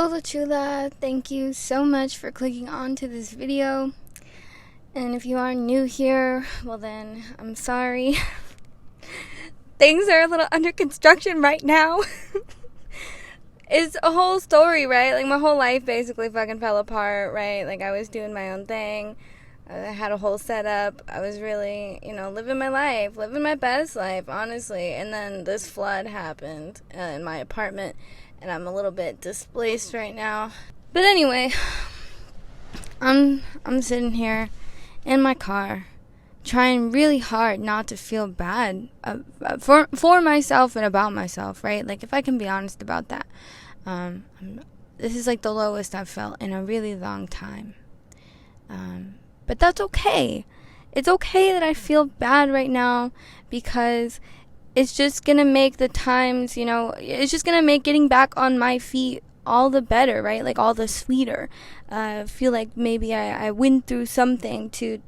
Hola Chula, thank you so much for clicking on to this video. And if you are new here, well then, I'm sorry. Things are a little under construction right now. It's a whole story, right? Like my whole life basically fucking fell apart, right? Like I was doing my own thing. I had a whole setup. I was really, living my life, living my best life, honestly. And then this flood happened in my apartment, and I'm a little bit displaced right now. But anyway, I'm sitting here in my car, trying really hard not to feel bad for myself and about myself, right? Like if I can be honest about that. This is like the lowest I've felt in a really long time. But that's okay. It's okay that I feel bad right now, because it's just going to make the times, it's just going to make getting back on my feet all the better, right? Like all the sweeter. I feel like maybe I went through something to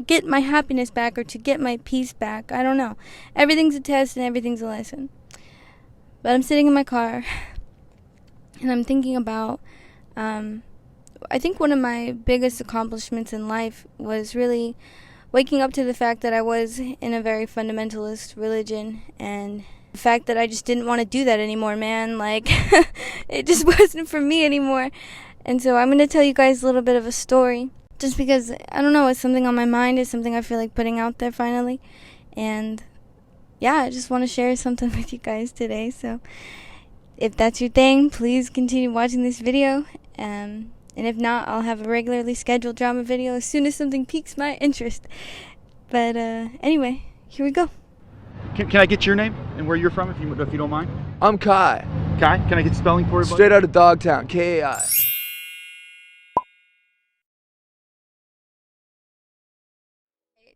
get my happiness back, or to get my peace back. I don't know. Everything's a test and everything's a lesson. But I'm sitting in my car and I'm thinking about, I think one of my biggest accomplishments in life was really waking up to the fact that I was in a very fundamentalist religion, and the fact that I just didn't want to do that anymore, man. Like, it just wasn't for me anymore. And so I'm going to tell you guys a little bit of a story, just because, I don't know, it's something on my mind, it's something I feel like putting out there finally. And yeah, I just want to share something with you guys today. So if that's your thing, please continue watching this video. And if not, I'll have a regularly scheduled drama video as soon as something piques my interest. But anyway, here we go. Can I get your name and where you're from, if you don't mind? I'm Kai. Kai, can I get the spelling for you, buddy? Straight out of Dogtown, K-A-I.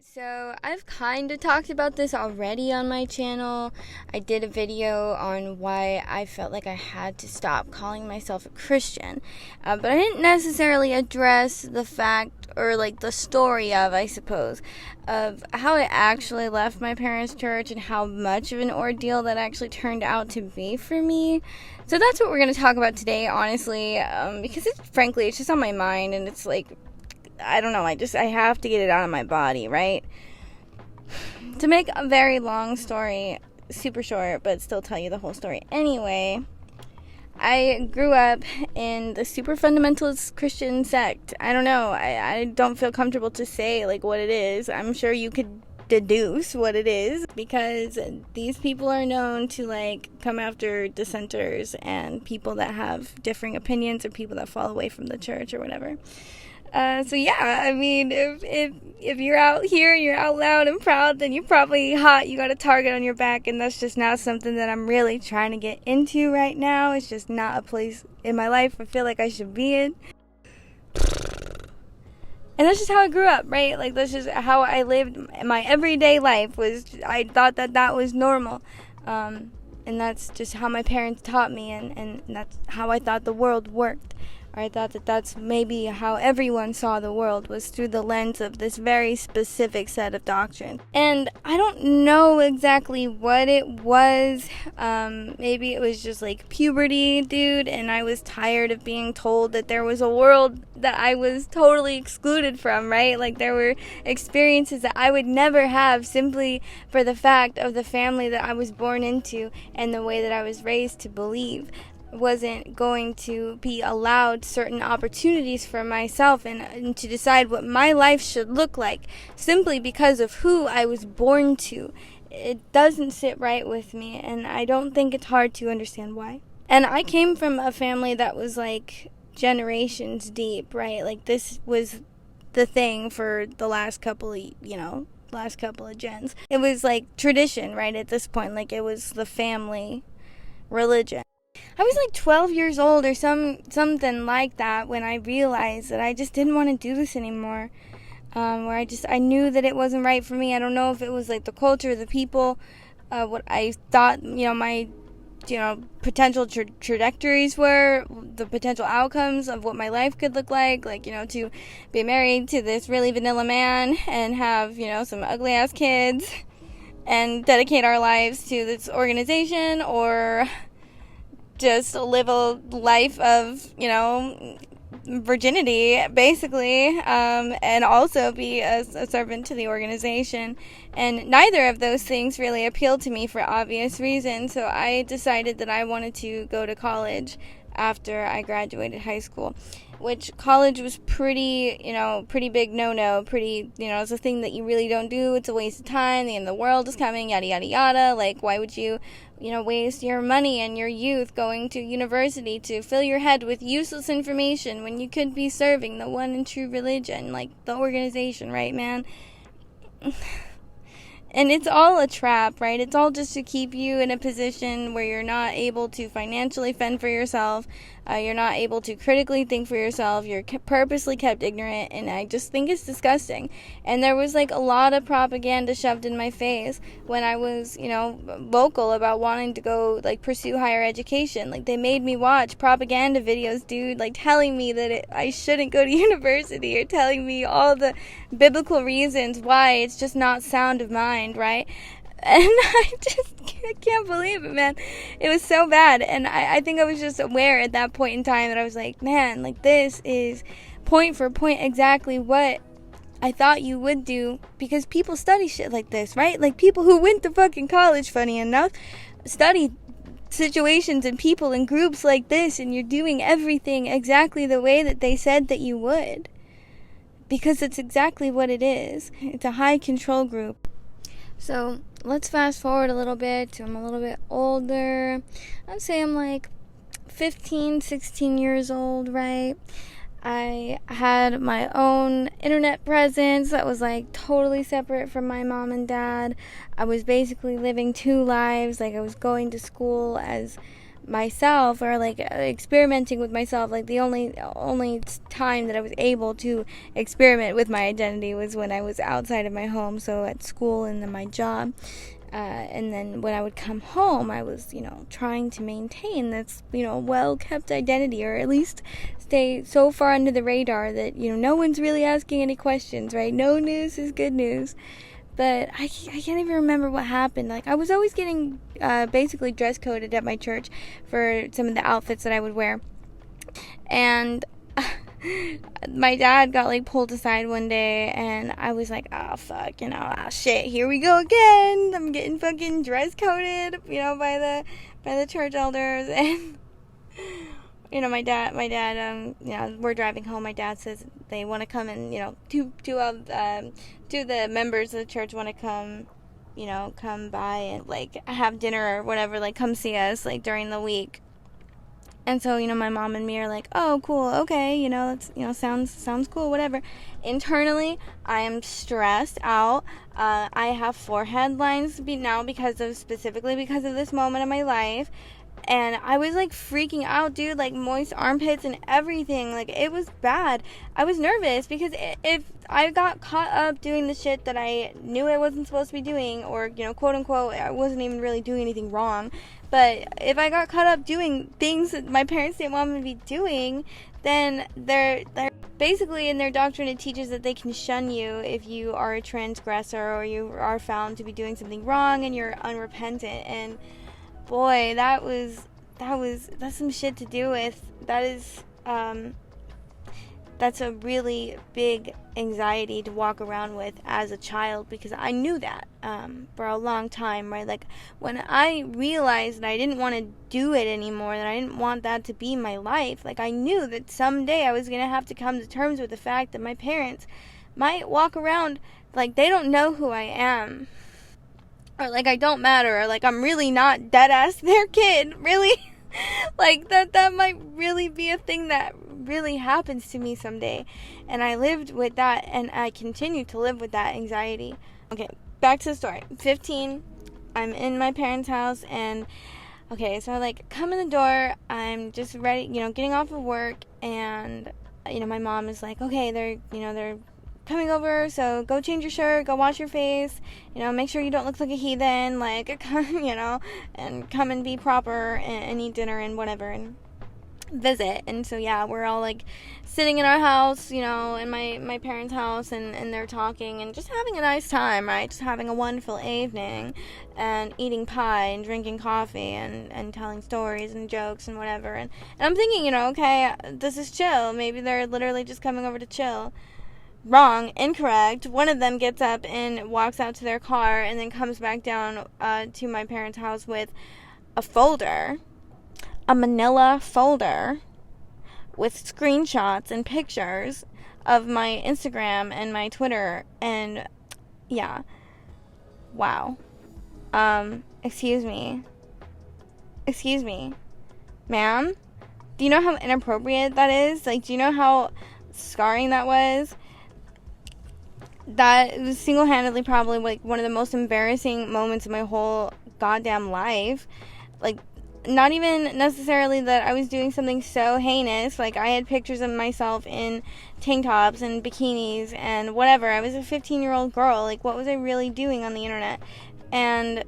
So I've kind of talked about this already on my channel. I did a video on why I felt like I had to stop calling myself a Christian. But I didn't necessarily address the fact, or like the story of, I suppose, of how I actually left my parents' church and how much of an ordeal that actually turned out to be for me. So that's what we're going to talk about today, honestly, because frankly, it's just on my mind, and it's like, I don't know, I have to get it out of my body, right? To make a very long story super short, but still tell you the whole story. Anyway, I grew up in the super fundamentalist Christian sect. I don't know, I don't feel comfortable to say like what it is. I'm sure you could deduce what it is, because these people are known to like come after dissenters and people that have differing opinions, or people that fall away from the church or whatever. So yeah, I mean, if you're out here and you're out loud and proud, then you're probably hot. You got a target on your back, and that's just not something that I'm really trying to get into right now. It's just not a place in my life I feel like I should be in. And that's just how I grew up, right? Like, that's just how I lived my everyday life. I thought that was normal. And that's just how my parents taught me, and that's how I thought the world worked. I thought that that's maybe how everyone saw the world, was through the lens of this very specific set of doctrines. And I don't know exactly what it was. Maybe it was just like puberty, dude, and I was tired of being told that there was a world that I was totally excluded from, right? Like there were experiences that I would never have, simply for the fact of the family that I was born into and the way that I was raised to believe. Wasn't going to be allowed certain opportunities for myself and to decide what my life should look like, simply because of who I was born to. It doesn't sit right with me, and I don't think it's hard to understand why. And I came from a family that was like generations deep, right? Like this was the thing for the last couple of gens. It was like tradition, right? At this point, like it was the family religion. I was like 12 years old or something like that when I realized that I just didn't want to do this anymore. Where I knew that it wasn't right for me. I don't know if it was like the culture, the people, what I thought, my, potential trajectories were, the potential outcomes of what my life could look like, to be married to this really vanilla man and have, some ugly ass kids and dedicate our lives to this organization, or just live a life of, virginity, basically, and also be a servant to the organization. And neither of those things really appealed to me for obvious reasons, so I decided that I wanted to go to college after I graduated high school, which college was pretty big no-no, it's a thing that you really don't do, it's a waste of time, the end of the world is coming, yada yada yada. Like, why would you waste your money and your youth going to university to fill your head with useless information when you could be serving the one and true religion, like the organization, right, man? And it's all a trap, right? It's all just to keep you in a position where you're not able to financially fend for yourself. You're not able to critically think for yourself. You're purposely kept ignorant, and I just think it's disgusting. And there was, like, a lot of propaganda shoved in my face when I was, vocal about wanting to go, like, pursue higher education. Like, they made me watch propaganda videos, dude, like, telling me that I shouldn't go to university, or telling me all the biblical reasons why it's just not sound of mind, right? And I can't believe it, man. It was so bad. And I think I was just aware at that point in time that I was like, man, like, this is point for point exactly what I thought you would do, because people study shit like this, right? Like, people who went to fucking college, funny enough, study situations and people and groups like this, and you're doing everything exactly the way that they said that you would. Because it's exactly what it is. It's a high control group. So let's fast forward a little bit. I'm a little bit older. I'd say I'm like 15, 16 years old, right? I had my own internet presence that was like totally separate from my mom and dad. I was basically living two lives. Like, I was going to school as myself, or like experimenting with myself. Like, the only time that I was able to experiment with my identity was when I was outside of my home, so at school and then my job. And then when I would come home, I was, trying to maintain this, well-kept identity, or at least stay so far under the radar that, no one's really asking any questions, right? No news is good news. But I can't even remember what happened. Like, I was always getting basically dress coded at my church for some of the outfits that I would wear. And my dad got, like, pulled aside one day, and I was like, oh, fuck, shit, here we go again. I'm getting fucking dress coded, by the church elders. And my dad, we're driving home. My dad says they want to come, and, two of the members of the church want to come by and, like, have dinner or whatever, like, come see us, like, during the week. And so, my mom and me are like, oh, cool, okay, that's, sounds cool, whatever. Internally, I am stressed out. I have forehead lines now specifically because of this moment of my life. And I was, like, freaking out, dude, like, moist armpits and everything. Like, it was bad. I was nervous because if I got caught up doing the shit that I knew I wasn't supposed to be doing, or, quote unquote, I wasn't even really doing anything wrong. But if I got caught up doing things that my parents didn't want me to be doing, then they're basically, in their doctrine, it teaches that they can shun you if you are a transgressor, or you are found to be doing something wrong and you're unrepentant. And boy, that's some shit to do with. That's a really big anxiety to walk around with as a child, because I knew that for a long time, right? Like, when I realized that I didn't want to do it anymore, that I didn't want that to be my life, like, I knew that someday I was going to have to come to terms with the fact that my parents might walk around like they don't know who I am, or like I don't matter, or like I'm really not dead ass their kid, really. Like, that might really be a thing that really happens to me someday. And I lived with that, and I continue to live with that anxiety. Okay, back to the story. 15, I'm in my parents' house, and okay, so I, like, come in the door, I'm just ready, getting off of work, and, my mom is like, okay, they're coming over, so go change your shirt, go wash your face, make sure you don't look like a heathen, like, and come and be proper and eat dinner and whatever. And visit. And so yeah, we're all like sitting in our house, you know, in my parents' house, and they're talking and just having a nice time, right? Just having a wonderful evening and eating pie and drinking coffee and telling stories and jokes and whatever. And I'm thinking, you know, okay, this is chill. Maybe they're literally just coming over to chill. Wrong, incorrect. One of them gets up and walks out to their car and then comes back down to my parents' house with a folder, a manila folder with screenshots and pictures of my Instagram and my Twitter. And yeah, wow. Excuse me, ma'am, do you know how inappropriate that is? Like, do you know how scarring that was? That was single-handedly probably like one of the most embarrassing moments of my whole goddamn life. Like, not even necessarily that I was doing something so heinous. Like, I had pictures of myself in tank tops and bikinis and whatever. I was a 15-year-old girl. Like, what was I really doing on the internet? And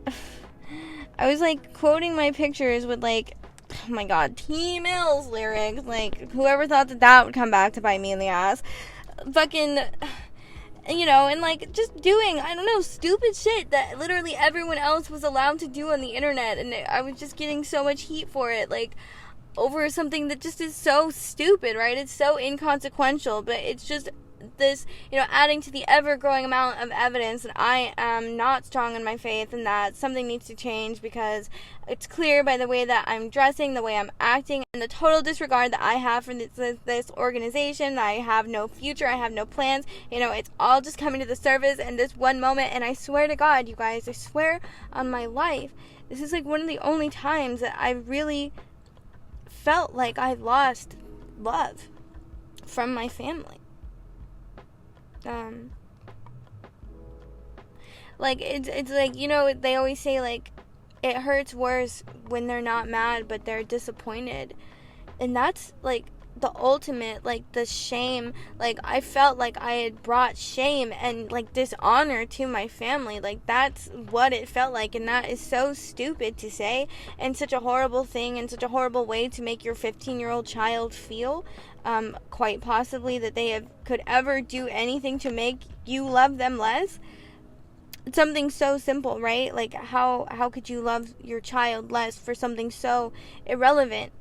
I was like quoting my pictures with like, oh my god, T Mills lyrics. Like, whoever thought that would come back to bite me in the ass. Fucking, you know, and like just doing, I don't know, stupid shit that literally everyone else was allowed to do on the internet, and I was just getting so much heat for it, like over something that just is so stupid, right? It's so inconsequential, but it's just this, you know, adding to the ever-growing amount of evidence that I am not strong in my faith and that something needs to change, because it's clear by the way that I'm dressing, the way I'm acting, and the total disregard that I have for this organization, that I have no future, I have no plans, you know, it's all just coming to the surface in this one moment. And I swear to God, you guys, I swear on my life, this is like one of the only times that I really felt like I lost love from my family. Like, it's like, you know, they always say, like, it hurts worse when they're not mad, but they're disappointed. And that's, like, the ultimate, like, the shame. Like, I felt like I had brought shame and, like, dishonor to my family. Like, that's what it felt like, and that is so stupid to say, and such a horrible thing, and such a horrible way to make your 15-year-old child feel. Quite possibly that they could ever do anything to make you love them less. It's something so simple, right? Like, how could you love your child less for something so irrelevant?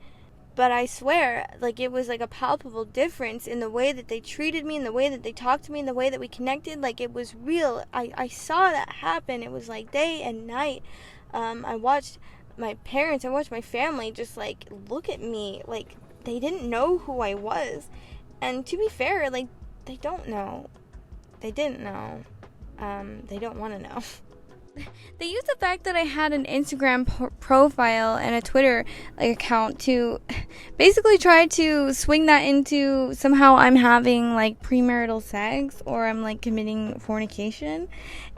But I swear, like, it was like a palpable difference in the way that they treated me, in the way that they talked to me, in the way that we connected. Like, it was real. I saw that happen. It was like day and night. I watched my parents, I watched my family just like look at me like they didn't know who I was. And to be fair, like, they don't know. They didn't know. They don't want to know. They used the fact that I had an Instagram profile and a Twitter account to basically try to swing that into somehow I'm having like premarital sex or I'm like committing fornication.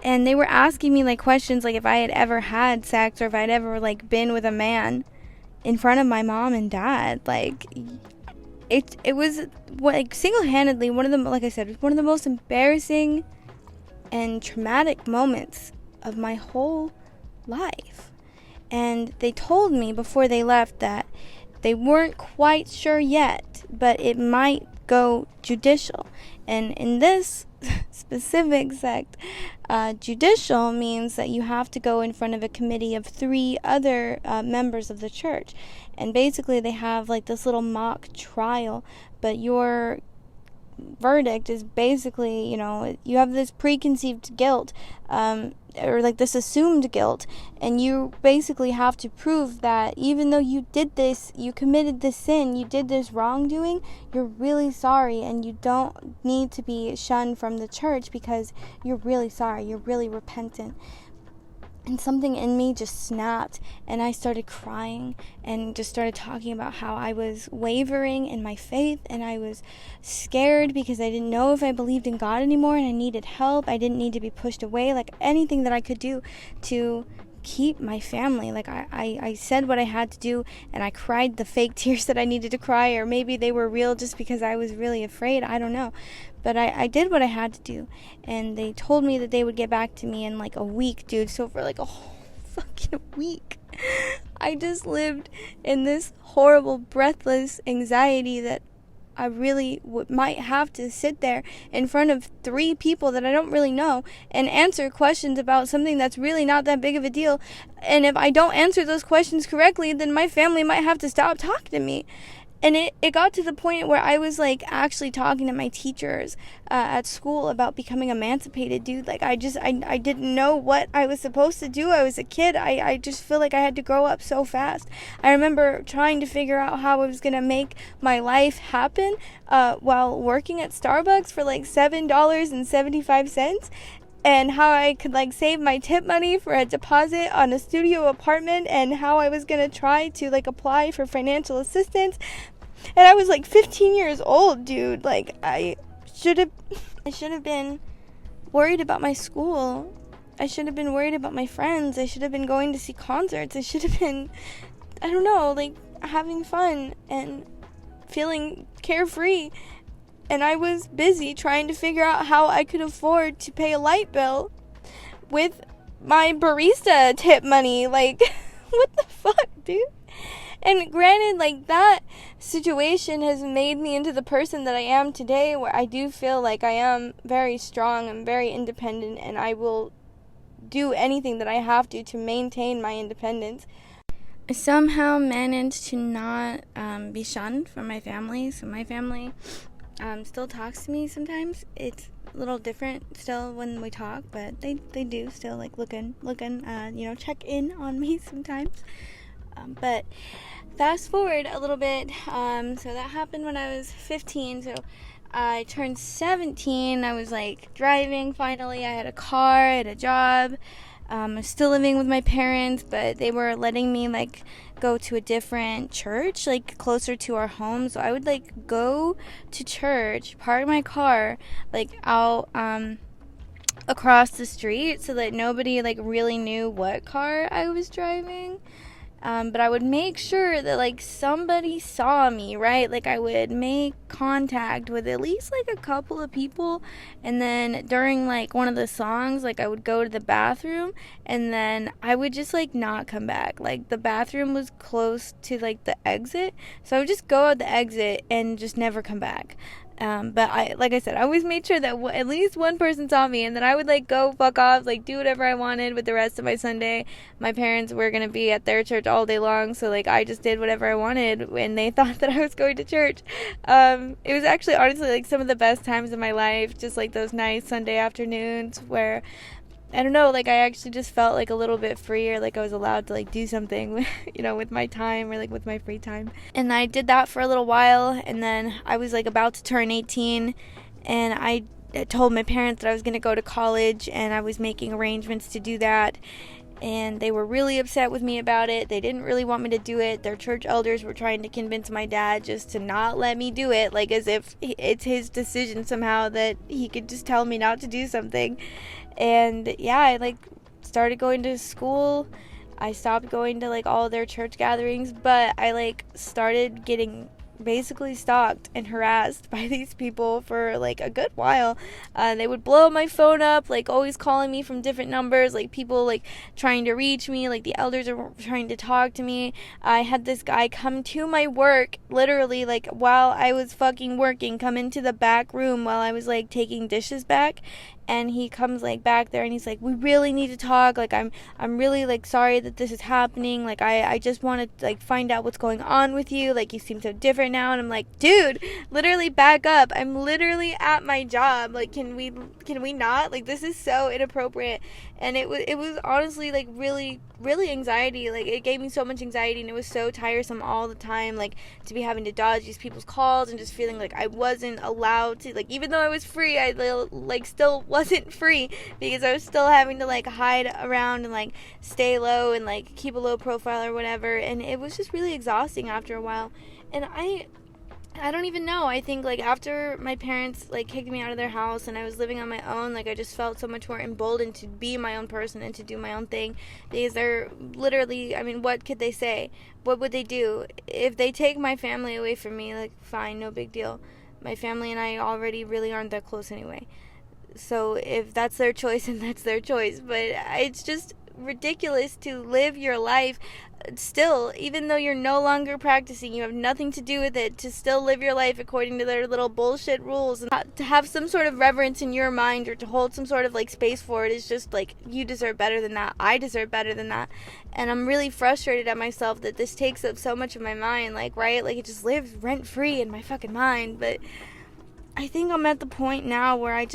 And they were asking me like questions like if I had ever had sex or if I'd ever like been with a man in front of my mom and dad. Like, it was like single-handedly one of the, like I said, one of the most embarrassing and traumatic moments of my whole life. And they told me before they left that they weren't quite sure yet, but it might go judicial. And in this specific sect, judicial means that you have to go in front of a committee of 3 other members of the church. And basically they have like this little mock trial, but your verdict is basically, you know, you have this preconceived guilt, or like this assumed guilt, and you basically have to prove that even though you did this, you committed this sin, you did this wrongdoing, you're really sorry, and you don't need to be shunned from the church because you're really sorry, you're really repentant. And something in me just snapped, and I started crying and just started talking about how I was wavering in my faith, and I was scared because I didn't know if I believed in God anymore, and I needed help. I didn't need to be pushed away, like anything that I could do to keep my family. Like, I said what I had to do, and I cried the fake tears that I needed to cry, or maybe they were real just because I was really afraid. I don't know. But I did what I had to do, and they told me that they would get back to me in like a week, dude. So for like a whole fucking week, I just lived in this horrible, breathless anxiety that I really might have to sit there in front of 3 people that I don't really know and answer questions about something that's really not that big of a deal. And if I don't answer those questions correctly, then my family might have to stop talking to me. And it got to the point where I was like actually talking to my teachers at school about becoming emancipated, dude. Like I didn't know what I was supposed to do. I was a kid. I just feel like I had to grow up so fast. I remember trying to figure out how I was going to make my life happen while working at Starbucks for like $7.75. And how I could like save my tip money for a deposit on a studio apartment, and how I was gonna try to like apply for financial assistance. And I was like 15 years old, dude. Like I should have been worried about my school. I should have been worried about my friends. I should have been going to see concerts. I should have been, I don't know, like having fun and feeling carefree. And I was busy trying to figure out how I could afford to pay a light bill with my barista tip money. Like, what the fuck, dude? And granted, like, that situation has made me into the person that I am today, where I do feel like I am very strong and very independent, and I will do anything that I have to maintain my independence. I somehow managed to not be shunned from my family. So my family still talks to me sometimes. It's a little different still when we talk, but they do still like looking, check in on me sometimes. But fast forward a little bit, so that happened when I was 15. So I turned 17. I was like driving finally. I had a car, I had a job. I was still living with my parents, but they were letting me like go to a different church, like closer to our home. So I would like go to church, park my car like out across the street so that nobody like really knew what car I was driving. But I would make sure that like somebody saw me, right? Like I would make contact with at least like a couple of people, and then during like one of the songs, like I would go to the bathroom, and then I would just like not come back. Like the bathroom was close to like the exit, so I would just go out the exit and just never come back. But like I said, I always made sure that at least one person saw me, and then I would like go fuck off, like do whatever I wanted with the rest of my Sunday. My parents were gonna be at their church all day long, so like I just did whatever I wanted when they thought that I was going to church. It was actually honestly like some of the best times of my life, just like those nice Sunday afternoons where I don't know, like I actually just felt like a little bit freer, like I was allowed to like do something with, with my time, or like with my free time. And I did that for a little while, and then I was like about to turn 18, and I told my parents that I was going to go to college, and I was making arrangements to do that. And they were really upset with me about it. They didn't really want me to do it. Their church elders were trying to convince my dad just to not let me do it, like as if it's his decision somehow that he could just tell me not to do something. And yeah, I like started going to school. I stopped going to like all their church gatherings, but I like started getting basically stalked and harassed by these people for like a good while. They would blow my phone up, like always calling me from different numbers, like people like trying to reach me, like the elders are trying to talk to me. I had this guy come to my work, literally like while I was fucking working, come into the back room while I was like taking dishes back. And he comes like back there and he's like, we really need to talk. Like I'm really like sorry that this is happening. Like I just want to like find out what's going on with you. Like you seem so different now. And I'm like, dude, literally back up. I'm literally at my job. Like can we not? Like this is so inappropriate. And it was honestly like really anxiety. Like it gave me so much anxiety, and it was so tiresome all the time, like to be having to dodge these people's calls and just feeling like I wasn't allowed to, like even though I was free, I like still wasn't free because I was still having to like hide around and like stay low and like keep a low profile or whatever. And it was just really exhausting after a while. And I don't even know. I think like after my parents like kicked me out of their house and I was living on my own, like I just felt so much more emboldened to be my own person and to do my own thing, because they're literally, I mean, what could they say? What would they do? If they take my family away from me, like fine, no big deal. My family and I already really aren't that close anyway. So if that's their choice, and that's their choice. But it's just ridiculous to live your life still, even though you're no longer practicing, you have nothing to do with it, to still live your life according to their little bullshit rules, and to have some sort of reverence in your mind or to hold some sort of like space for it is just like, you deserve better than that. I deserve better than that. And I'm really frustrated at myself that this takes up so much of my mind, like, right? Like, it just lives rent free in my fucking mind. But I think I'm at the point now where I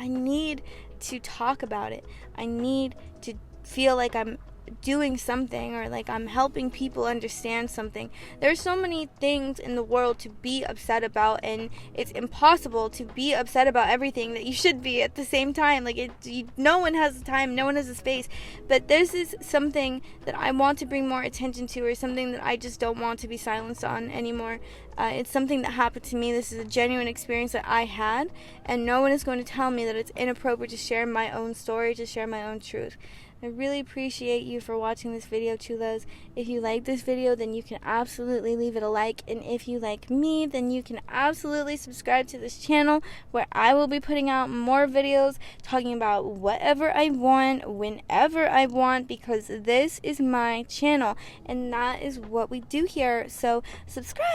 need to talk about it. I need to feel like I'm doing something, or like I'm helping people understand something. There's so many things in the world to be upset about, and it's impossible to be upset about everything that you should be at the same time. Like, no one has the time, no one has the space. But this is something that I want to bring more attention to, or something that I just don't want to be silenced on anymore. It's something that happened to me. This is a genuine experience that I had, and no one is going to tell me that it's inappropriate to share my own story, to share my own truth. I really appreciate you for watching this video, Chulas. If you like this video, then you can absolutely leave it a like. And if you like me, then you can absolutely subscribe to this channel, where I will be putting out more videos talking about whatever I want, whenever I want, because this is my channel and that is what we do here. So subscribe!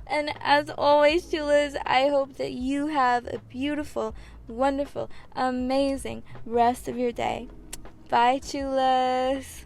And as always, Chulas, I hope that you have a beautiful, wonderful, amazing rest of your day. Bye, Chulas.